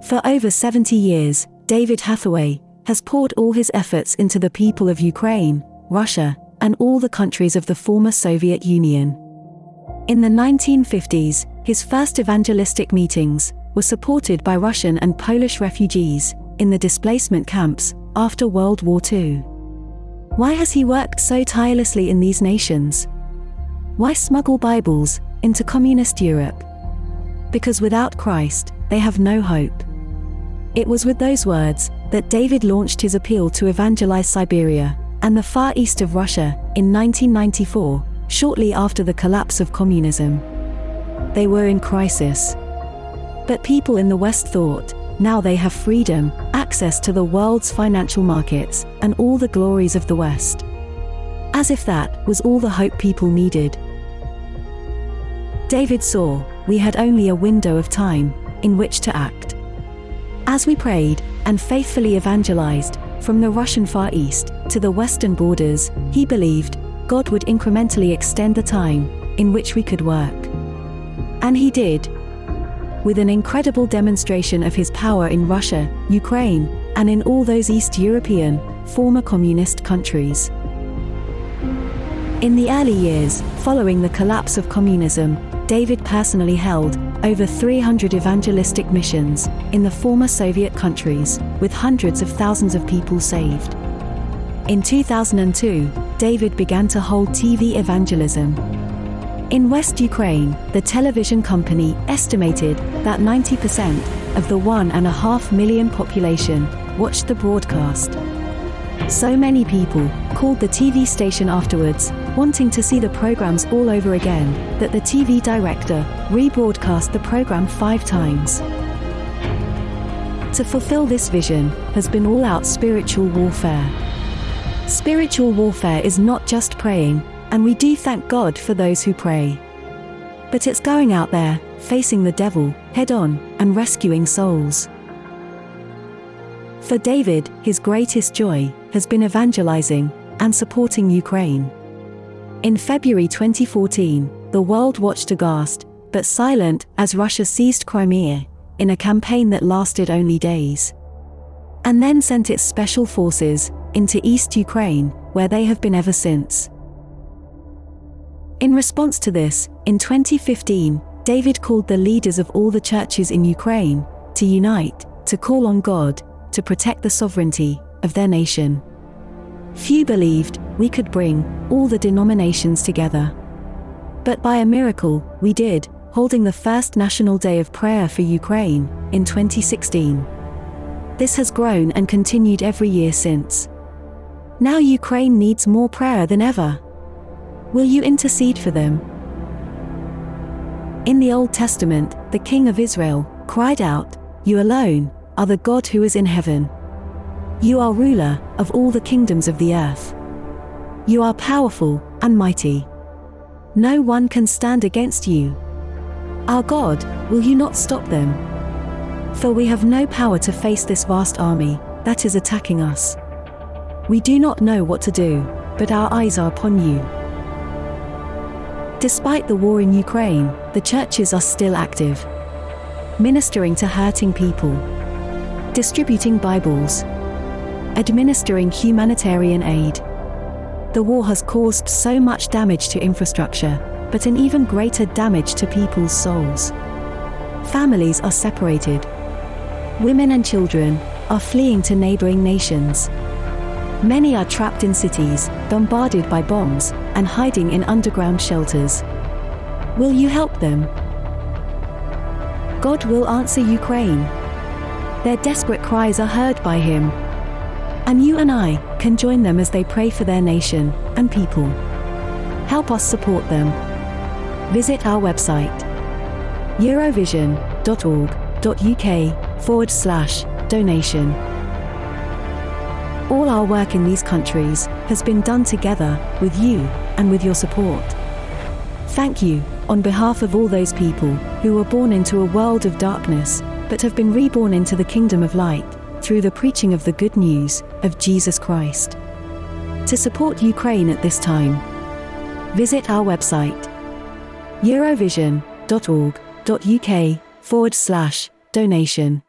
For over 70 years, David Hathaway has poured all his efforts into the people of Ukraine, Russia, and all the countries of the former Soviet Union. In the 1950s, his first evangelistic meetings were supported by Russian and Polish refugees in the displacement camps after World War II. Why has he worked so tirelessly in these nations? Why smuggle Bibles into communist Europe? Because without Christ, they have no hope. It was with those words that David launched his appeal to evangelize Siberia and the far east of Russia in 1994, shortly after the collapse of communism. They were in crisis. But people in the West thought, now they have freedom, access to the world's financial markets, and all the glories of the West. As if that was all the hope people needed. David saw, we had only a window of time in which to act. As we prayed and faithfully evangelized, from the Russian Far East to the Western borders, he believed God would incrementally extend the time in which we could work. And he did, with an incredible demonstration of his power in Russia, Ukraine, and in all those East European, former communist countries. In the early years, following the collapse of communism, David personally held over 300 evangelistic missions in the former Soviet countries, with hundreds of thousands of people saved. In 2002, David began to hold TV evangelism. In West Ukraine, the television company estimated that 90% of the 1.5 million population watched the broadcast. So many people called the TV station afterwards, wanting to see the programs all over again, that the TV director rebroadcast the program 5 times. To fulfill this vision has been all-out spiritual warfare. Spiritual warfare is not just praying, and we do thank God for those who pray. But it's going out there, facing the devil, head-on, and rescuing souls. For David, his greatest joy has been evangelizing and supporting Ukraine. In February 2014, the world watched aghast, but silent, as Russia seized Crimea, in a campaign that lasted only days. And then sent its special forces into East Ukraine, where they have been ever since. In response to this, in 2015, David called the leaders of all the churches in Ukraine to unite, to call on God to protect the sovereignty of their nation. Few believed we could bring all the denominations together. But by a miracle, we did, holding the first National Day of Prayer for Ukraine in 2016. This has grown and continued every year since. Now Ukraine needs more prayer than ever. Will you intercede for them? In the Old Testament, the King of Israel cried out, "You alone are the God who is in heaven. You are ruler of all the kingdoms of the earth. You are powerful and mighty. No one can stand against you. Our God, will you not stop them? For we have no power to face this vast army that is attacking us. We do not know what to do, but our eyes are upon you." Despite the war in Ukraine, the churches are still active, ministering to hurting people, distributing Bibles, administering humanitarian aid. The war has caused so much damage to infrastructure, but an even greater damage to people's souls. Families are separated. Women and children are fleeing to neighboring nations. Many are trapped in cities, bombarded by bombs, and hiding in underground shelters. Will you help them? God will answer Ukraine. Their desperate cries are heard by Him. And you and I can join them as they pray for their nation and people. Help us support them. Visit our website, eurovision.org.uk/donation. All our work in these countries has been done together with you and with your support. Thank you, on behalf of all those people who were born into a world of darkness, but have been reborn into the kingdom of light, through the preaching of the good news of Jesus Christ. To support Ukraine at this time, visit our website, eurovision.org.uk/donation.